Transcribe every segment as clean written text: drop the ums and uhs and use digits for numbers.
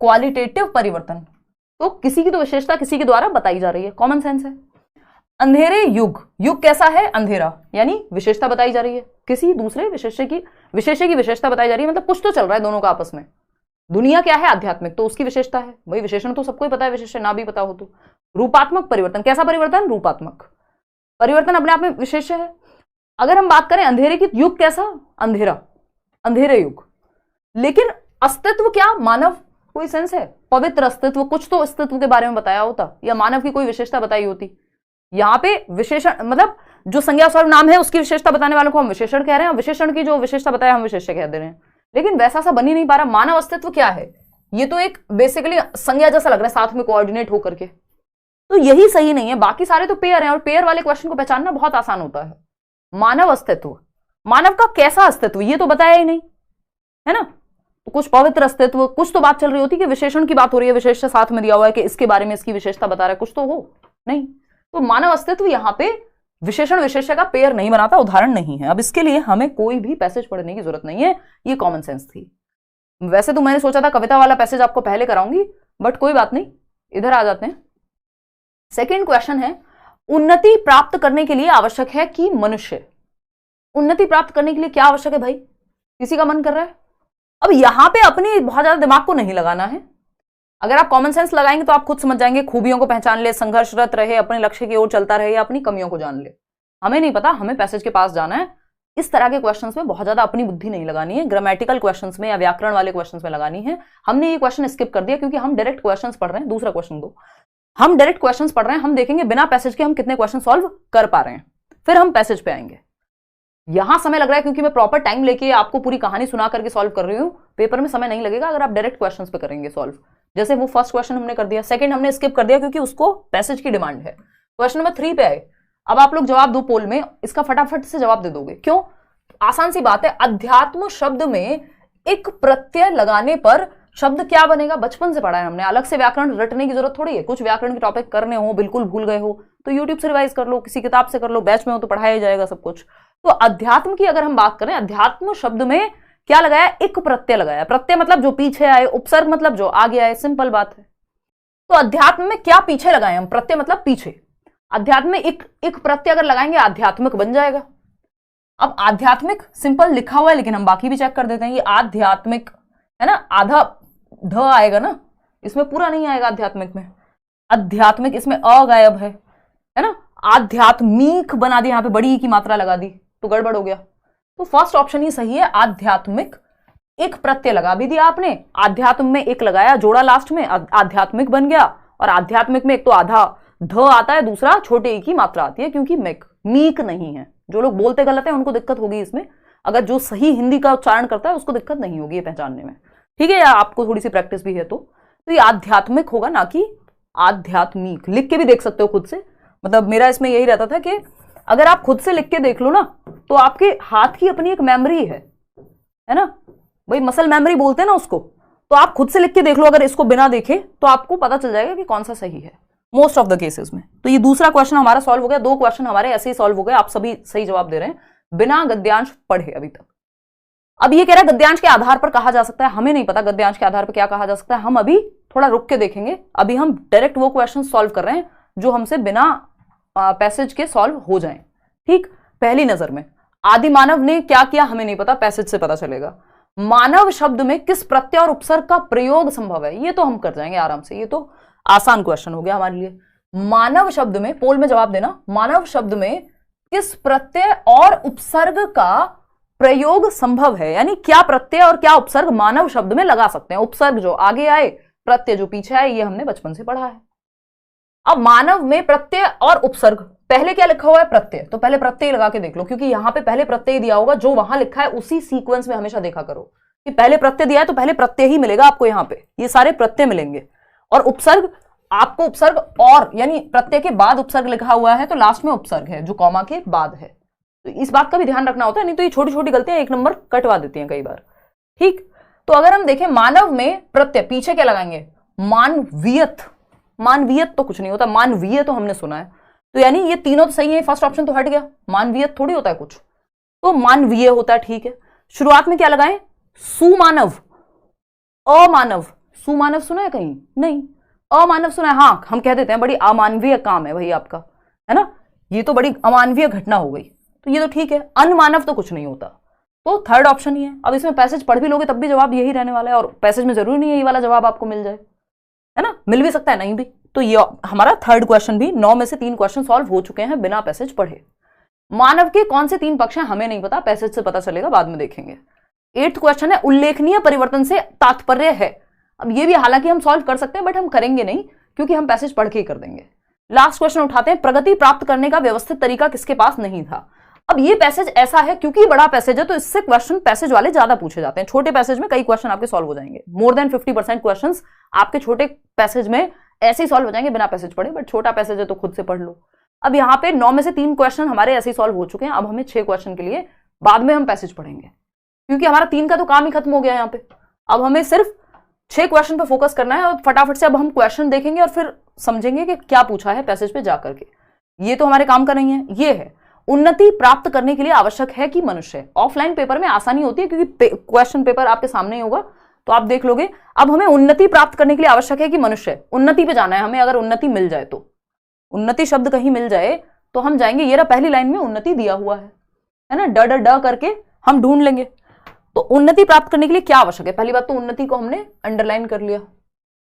Qualitative परिवर्तन, तो किसी की तो विशेषता किसी के द्वारा बताई जा रही है, कॉमन सेंस है। अंधेरे युग, युग कैसा है, अंधेरा, यानी विशेषता बताई जा रही है, किसी दूसरे विशेष्य की विशेषता बताई जा रही है, मतलब कुछ तो चल रहा है दोनों का आपस में। दुनिया क्या है, आध्यात्मिक, तो उसकी विशेषता है, वही विशेषण तो सबको ही पता है, विशेषण ना भी पता हो तो। रूपात्मक परिवर्तन, कैसा परिवर्तन, रूपात्मक परिवर्तन अपने आप में विशेष्य है। अगर हम बात करें अंधेरे की, युग कैसा, अंधेरा, अंधेरे युग, लेकिन अस्तित्व क्या, मानव, कोई सेंस है, पवित्र अस्तित्व, कुछ तो अस्तित्व के बारे में बताया होता, या मानव की कोई विशेषता बताई होती। यहां पे विशेषण मतलब जो संज्ञा सर्वनाम है उसकी विशेषता बताने वालों को हम विशेषण कह रहे हैं, विशेषण की जो विशेषता बताया हम विशेष्य कह दे रहे हैं, लेकिन वैसा सा बन ही नहीं पा रहा। मानव अस्तित्व क्या है, ये तो एक बेसिकली संज्ञा जैसा लग रहा है, साथ में कोऑर्डिनेट होकर के, तो यही सही नहीं है। बाकी सारे तो पेयर हैं, और पेयर वाले क्वेश्चन को पहचानना बहुत आसान होता है। मानव अस्तित्व, मानव का कैसा अस्तित्व, ये तो बताया ही नहीं है ना, तो कुछ पवित्र अस्तित्व, कुछ तो बात चल रही होती कि विशेषण की बात हो रही है, विशेष साथ में दिया हुआ है कि इसके बारे में इसकी विशेषता बता रहा है, कुछ तो हो नहीं। तो मानव अस्तित्व यहां पे विशेषण विशेष्य का पेयर नहीं बनाता, उदाहरण नहीं है। अब इसके लिए हमें कोई भी पैसेज पढ़ने की जरूरत नहीं है, ये कॉमन सेंस थी। वैसे तो मैंने सोचा था कविता वाला पैसेज आपको पहले कराऊंगी, बट कोई बात नहीं, इधर आ जाते हैं। सेकेंड क्वेश्चन है, उन्नति प्राप्त करने के लिए आवश्यक है कि मनुष्य, उन्नति प्राप्त करने के लिए क्या आवश्यक है भाई, किसी का मन कर रहा है। अब यहां पे अपनी बहुत ज्यादा दिमाग को नहीं लगाना है, अगर आप कॉमन सेंस लगाएंगे तो आप खुद समझ जाएंगे। खूबियों को पहचान ले, संघर्षरत रहे, अपने लक्ष्य की ओर चलता रहे, या अपनी कमियों को जान ले। हमें नहीं पता, हमें पैसेज के पास जाना है। इस तरह के क्वेश्चंस में बहुत ज्यादा अपनी बुद्धि नहीं लगानी है, ग्रामेटिकल क्वेश्चंस में या व्याकरण वाले क्वेश्चंस में लगानी है। हमने ये क्वेश्चन स्किप कर दिया क्योंकि हम डायरेक्ट क्वेश्चंस पढ़ रहे हैं। दूसरा क्वेश्चन दो, हम डायरेक्ट क्वेश्चंस पढ़ रहे हैं, हम देखेंगे बिना पैसेज के हम कितने क्वेश्चन सॉल्व कर पा रहे हैं, फिर हम पैसेज पे आएंगे। यहां समय लग रहा है क्योंकि मैं प्रॉपर टाइम लेके आपको पूरी कहानी सुना करके सॉल्व कर रही हूं। पेपर में समय नहीं लगेगा अगर आप डायरेक्ट क्वेश्चंस पे करेंगे सॉल्व। जैसे वो फर्स्ट क्वेश्चन हमने कर दिया, सेकंड हमने स्किप कर दिया क्योंकि उसको पैसेज की डिमांड है। क्वेश्चन नंबर 3 पे आए, अब आप लोग जवाब दो पोल में, इसका फटाफट से जवाब दे दोगे। क्यों, आसान सी बात है। अध्यात्म शब्द में एक प्रत्यय लगाने पर शब्द क्या बनेगा, बचपन से पढ़ा है हमने, अलग से व्याकरण रटने की जरूरत थोड़ी है। कुछ व्याकरण के टॉपिक करने हो, बिल्कुल भूल गए हो तो यूट्यूब से रिवाइज कर लो, किसी किताब से कर लो, बैच में हो तो पढ़ाया जाएगा सब कुछ। तो अध्यात्म की अगर हम बात करें, अध्यात्म शब्द में क्या लगाया, एक प्रत्यय लगाया। प्रत्यय मतलब जो पीछे आए, उपसर्ग मतलब जो आगे आए, सिंपल बात है। तो अध्यात्म में क्या पीछे लगाए हम, प्रत्यय मतलब पीछे। अध्यात्म में एक प्रत्यय अगर लगाएंगे आध्यात्मिक बन जाएगा। अब आध्यात्मिक सिंपल लिखा हुआ है लेकिन हम बाकी भी चेक कर देते हैं। ये आध्यात्मिक है ना, आधा ध आएगा ना, इसमें पूरा नहीं आएगा आध्यात्मिक में। आध्यात्मिक इसमें अ गायब है ना। आध्यात्मिक बना दिया, यहां पे बड़ी की मात्रा लगा दी तो गड़बड़ हो गया। तो फर्स्ट ऑप्शन ही सही है, आध्यात्मिक। एक प्रत्यय लगा भी दिया आपने, आध्यात्म में एक लगाया, जोड़ा लास्ट में, आध्यात्मिक बन गया। और आध्यात्मिक में एक तो आधा ध आता है, दूसरा छोटे की मात्रा आती है क्योंकि मीक नहीं है। जो लोग बोलते गलत है उनको दिक्कत होगी इसमें, अगर जो सही हिंदी का उच्चारण करता है उसको दिक्कत नहीं होगी ये पहचानने में, ठीक है, या आपको थोड़ी सी प्रैक्टिस भी है तो ये आध्यात्मिक होगा ना कि आध्यात्मिक। लिख के भी देख सकते हो खुद से, मतलब मेरा इसमें यही रहता था कि अगर आप खुद से लिख के देख लो ना तो आपके हाथ की अपनी एक मेमोरी है ना भाई, मसल मेमोरी बोलते हैं ना उसको। तो आप खुद से लिख के देख लो, अगर इसको बिना देखे तो आपको पता चल जाएगा कि कौन सा सही है मोस्ट ऑफ द केसेस में। तो ये दूसरा क्वेश्चन हमारा सॉल्व हो गया। 2 क्वेश्चन हमारे ऐसे ही सॉल्व हो गए, आप सभी सही जवाब दे रहे हैं बिना गद्यांश पढ़े अभी तक। अब ये कह रहा है गद्यांश के आधार पर कहा जा सकता है, हमें नहीं पता गद्यांश के आधार पर क्या कहा जा सकता है, हम अभी थोड़ा रुक के देखेंगे। अभी हम डायरेक्ट वो क्वेश्चन सॉल्व कर रहे हैं जो हमसे बिना पैसेज के सॉल्व हो जाएं। ठीक, पहली नजर में आदि मानव ने क्या किया हमें नहीं पता, पैसेज से पता चलेगा। मानव शब्द में किस प्रत्यय और उपसर्ग का प्रयोग संभव है, ये तो हम कर जाएंगे आराम से, ये तो आसान क्वेश्चन हो गया हमारे लिए। मानव शब्द में, पोल में जवाब देना, मानव शब्द में किस प्रत्यय और उपसर्ग का प्रयोग संभव है, यानी क्या प्रत्यय और क्या उपसर्ग मानव शब्द में लगा सकते हैं। उपसर्ग जो आगे आए, प्रत्यय जो पीछे आए, ये हमने बचपन से पढ़ा है। अब मानव में प्रत्यय और उपसर्ग, पहले क्या लिखा हुआ है प्रत्यय, तो पहले प्रत्यय लगा के देख लो, क्योंकि यहां पे पहले प्रत्यय दिया होगा, जो वहां लिखा है उसी सीक्वेंस में हमेशा देखा करो कि पहले प्रत्यय दिया है तो पहले प्रत्यय ही मिलेगा आपको, यहां पे ये सारे प्रत्यय मिलेंगे। और उपसर्ग, आपको उपसर्ग और यानी प्रत्यय के बाद उपसर्ग लिखा हुआ है तो लास्ट में उपसर्ग है जो कॉमा के बाद है, तो इस बात का भी ध्यान रखना होता है, नहीं तो ये छोटी छोटी गलतियां 1 नंबर कटवा देती हैं कई बार। ठीक, तो अगर हम देखें मानव में प्रत्यय, पीछे क्या लगाएंगे, मानवीयत। मानवीयत तो कुछ नहीं होता, मानवीय तो हमने सुना है, तो यानी ये तीनों तो सही है, फर्स्ट ऑप्शन तो हट गया, मानवीयत थोड़ी होता है कुछ, तो मानवीय होता है। ठीक है, शुरुआत में क्या लगाएं, सुमानव, अमानव, सुमानव सुना है कहीं? नहीं। अमानव सुना है? हाँ, हम कह देते हैं बड़ी अमानवीय काम है भाई आपका, है ना, ये तो बड़ी अमानवीय घटना हो गई, तो ये तो ठीक है। अनमानव तो कुछ नहीं होता, तो थर्ड ऑप्शन ही है। अब इसमें पैसेज पढ़ भी लोगे तब भी जवाब यही रहने वाला है, और पैसेज में जरूरी नहीं है ये वाला जवाब आपको मिल जाए, है ना, मिल भी सकता है नहीं भी। तो ये हमारा थर्ड क्वेश्चन भी 9 में से 3 क्वेश्चन सॉल्व हो चुके हैं बिना पैसेज पढ़े। मानव के कौन से 3 पक्ष हैं हमें नहीं पता, पैसेज से पता चलेगा, बाद में देखेंगे। 8th क्वेश्चन है उल्लेखनीय परिवर्तन से तात्पर्य है। अब ये भी हालांकि हम सॉल्व कर सकते हैं बट हम करेंगे नहीं, क्योंकि हम पैसेज पढ़ के ही कर देंगे। लास्ट क्वेश्चन उठाते हैं, प्रगति प्राप्त करने का व्यवस्थित तरीका किसके पास नहीं था। अब ये पैसेज ऐसा है क्योंकि बड़ा पैसेज है तो इससे क्वेश्चन पैसेज वाले ज्यादा पूछे जाते हैं। छोटे पैसेज में कई क्वेश्चन आपके सॉल्व हो जाएंगे, मोर देन 50% क्वेश्चंस आपके छोटे पैसेज में ऐसे ही सॉल्व हो जाएंगे बिना पैसेज पढ़े, बट छोटा पैसेज है तो खुद से पढ़ लो। अब यहाँ पे 9 में से 3 क्वेश्चन हमारे ऐसे ही सॉल्व हो चुके हैं। अब हमें 6 क्वेश्चन के लिए बाद में हम पैसेज पढ़ेंगे, क्योंकि हमारा 3 का तो काम ही खत्म हो गया यहाँ पे। अब हमें सिर्फ 6 क्वेश्चन पे फोकस करना है और फटाफट से अब हम क्वेश्चन देखेंगे और फिर समझेंगे कि क्या पूछा है पैसेज पे जा करके। ये तो हमारे काम का नहीं है। ये है उन्नति प्राप्त करने के लिए आवश्यक है कि मनुष्य। ऑफलाइन पेपर में आसानी होती है क्योंकि क्वेश्चन पेपर आपके सामने ही होगा तो आप देख लोगे। अब हमें उन्नति प्राप्त करने के लिए आवश्यक है कि मनुष्य, उन्नति पे जाना है हमें। अगर उन्नति मिल जाए तो, उन्नति शब्द कहीं मिल जाए तो हम जाएंगे, ये रहा पहली लाइन में उन्नति दिया हुआ है ना, ड ड ड करके हम ढूंढ लेंगे। तो उन्नति प्राप्त करने के लिए क्या आवश्यक है? पहली बात तो उन्नति को हमने अंडरलाइन कर लिया,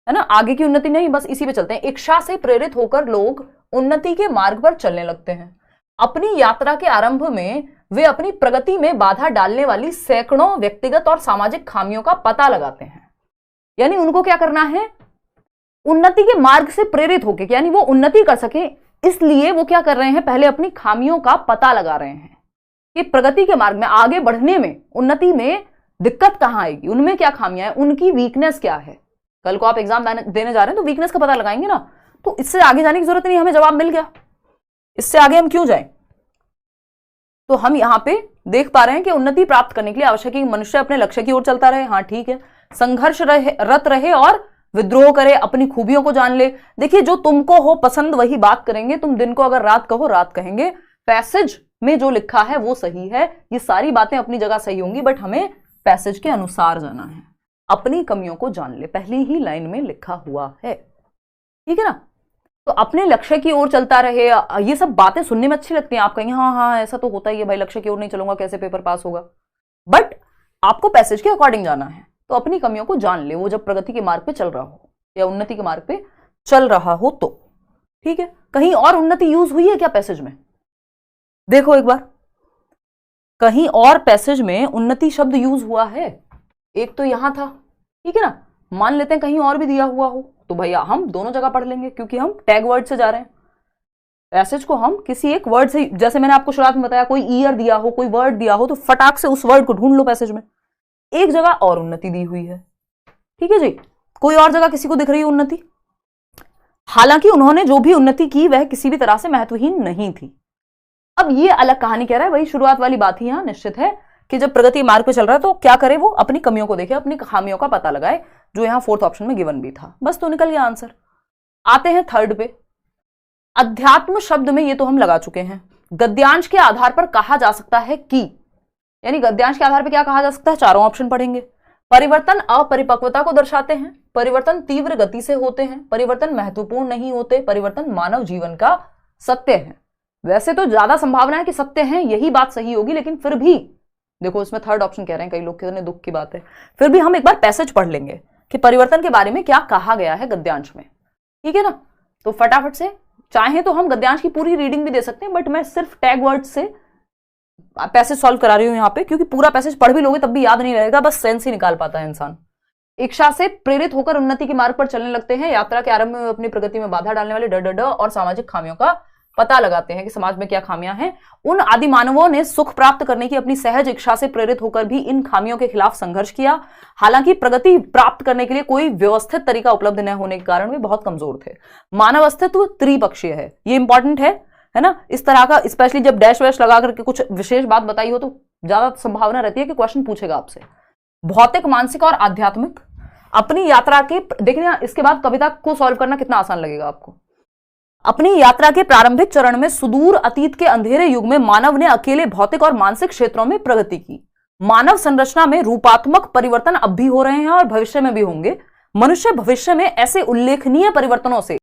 है ना, आगे की उन्नति नहीं, बस इसी पे चलते हैं। इच्छा से प्रेरित होकर लोग उन्नति के मार्ग पर चलने लगते हैं। अपनी यात्रा के आरंभ में वे अपनी प्रगति में बाधा डालने वाली सैकड़ों व्यक्तिगत और सामाजिक खामियों का पता लगाते हैं। यानी उनको क्या करना है? उन्नति के मार्ग से प्रेरित होकर, यानी वो उन्नति कर सके, इसलिए वो क्या कर रहे हैं? पहले अपनी खामियों का पता लगा रहे हैं कि प्रगति के मार्ग में आगे बढ़ने में, उन्नति में दिक्कत कहां आएगी, उनमें क्या खामियां हैं, उनकी वीकनेस क्या है। कल को आप एग्जाम देने जा रहे हैं तो वीकनेस का पता लगाएंगे ना, तो इससे आगे जाने की जरूरत नहीं, हमें जवाब मिल गया, इससे आगे हम क्यों जाएं। तो हम यहां पे देख पा रहे हैं कि उन्नति प्राप्त करने के लिए आवश्यक है कि मनुष्य अपने लक्ष्य की ओर चलता रहे। हाँ ठीक है, संघर्ष रत रहे और विद्रोह करे, अपनी खूबियों को जान ले। देखिए, जो तुमको हो पसंद वही बात करेंगे, तुम दिन को अगर रात कहो रात कहेंगे। पैसेज में जो लिखा है वो सही है, ये सारी बातें अपनी जगह सही होंगी, बट हमें पैसेज के अनुसार जाना है। अपनी कमियों को जान ले, पहली ही लाइन में लिखा हुआ है, ठीक है ना। तो अपने लक्ष्य की ओर चलता रहे, ये सब बातें सुनने में अच्छी लगती हैं। आप कहेंगे हाँ हाँ ऐसा तो होता ही है भाई, लक्ष्य की ओर नहीं चलूंगा कैसे पेपर पास होगा, बट आपको पैसेज के अकॉर्डिंग जाना है। तो अपनी कमियों को जान ले, वो जब प्रगति के मार्ग पे चल रहा हो या उन्नति के मार्ग पे चल रहा हो तो, ठीक है। कहीं और उन्नति यूज हुई है क्या पैसेज में? देखो एक बार, कहीं और पैसेज में उन्नति शब्द यूज हुआ है? एक तो यहां था, ठीक है ना। मान लेते हैं कहीं और भी दिया हुआ हो तो भैया हम दोनों जगह पढ़ लेंगे, क्योंकि हम टैग वर्ड से जा रहे हैं। पैसेज को हम किसी एक वर्ड से, जैसे मैंने आपको शुरुआत में बताया, कोई ईयर दिया हो, कोई वर्ड दिया हो, तो फटाक से उस वर्ड को ढूंढ लो पैसेज में। एक जगह और उन्नति दी हुई है, ठीक है जी, कोई और जगह किसी को दिख रही है उन्नति? हालांकि उन्होंने जो भी उन्नति की वह किसी भी तरह से महत्वहीन नहीं थी। अब ये अलग कहानी कह रहा है, वही शुरुआत वाली बात ही यहां निश्चित है कि जब प्रगति मार्ग पे चल रहा है तो क्या करे? वो अपनी कमियों को देखे, अपनी खामियों का पता लगाए, जो यहां 4th ऑप्शन में गिवन भी था। बस तो निकल गया आंसर। आते हैं 3rd पे। अध्यात्म शब्द में ये तो हम लगा चुके हैं। गद्यांश के आधार पर कहा जा सकता है कि, यानी गद्यांश के आधार पर क्या कहा जा सकता है? चारों ऑप्शन पढ़ेंगे। परिवर्तन अपरिपक्वता को दर्शाते हैं, परिवर्तन तीव्र गति से होते हैं, परिवर्तन महत्वपूर्ण नहीं होते, परिवर्तन मानव जीवन का सत्य है। वैसे तो ज्यादा संभावना है कि सत्य है, यही बात सही होगी, लेकिन फिर भी देखो इसमें 3rd ऑप्शन कह रहे हैं कई लोग, कितने दुख की बात है। फिर भी हम एक बार पैसेज पढ़ लेंगे कि परिवर्तन के बारे में क्या कहा गया है गद्यांश में, ठीक है ना। तो फटाफट से, चाहे तो हम गद्यांश की पूरी रीडिंग भी दे सकते हैं, बट मैं सिर्फ टैग वर्ड से पैसेज सॉल्व करा रही हूं यहाँ पे, क्योंकि पूरा पैसेज पढ़ भी लोगे तब भी याद नहीं रहेगा, बस सेंस ही निकाल पाता है इंसान। इच्छा से प्रेरित होकर उन्नति के मार्ग पर चलने लगते हैं। यात्रा के आरंभ में अपनी प्रगति में बाधा डालने वाले ड और सामाजिक खामियों का पता लगाते हैं कि समाज में क्या खामियां हैं। उन आदि मानवों ने सुख प्राप्त करने की अपनी सहज इच्छा से प्रेरित होकर भी इन खामियों के खिलाफ संघर्ष किया। हालांकि प्रगति प्राप्त करने के लिए कोई व्यवस्थित तरीका उपलब्ध न होने के कारण वे बहुत कमजोर थे। मानव अस्तित्व त्रिपक्षीय है, ये इंपॉर्टेंट है ना। इस तरह का स्पेशली जब डैश वैश लगा करके कुछ विशेष बात बताई हो तो ज्यादा संभावना रहती है कि क्वेश्चन पूछेगा आपसे। भौतिक, मानसिक और आध्यात्मिक। अपनी यात्रा के, देखिए ना, इसके बाद कविता को सॉल्व करना कितना आसान लगेगा आपको। अपनी यात्रा के प्रारंभिक चरण में सुदूर अतीत के अंधेरे युग में मानव ने अकेले भौतिक और मानसिक क्षेत्रों में प्रगति की। मानव संरचना में रूपात्मक परिवर्तन अब भी हो रहे हैं और भविष्य में भी होंगे। मनुष्य भविष्य में ऐसे उल्लेखनीय परिवर्तनों से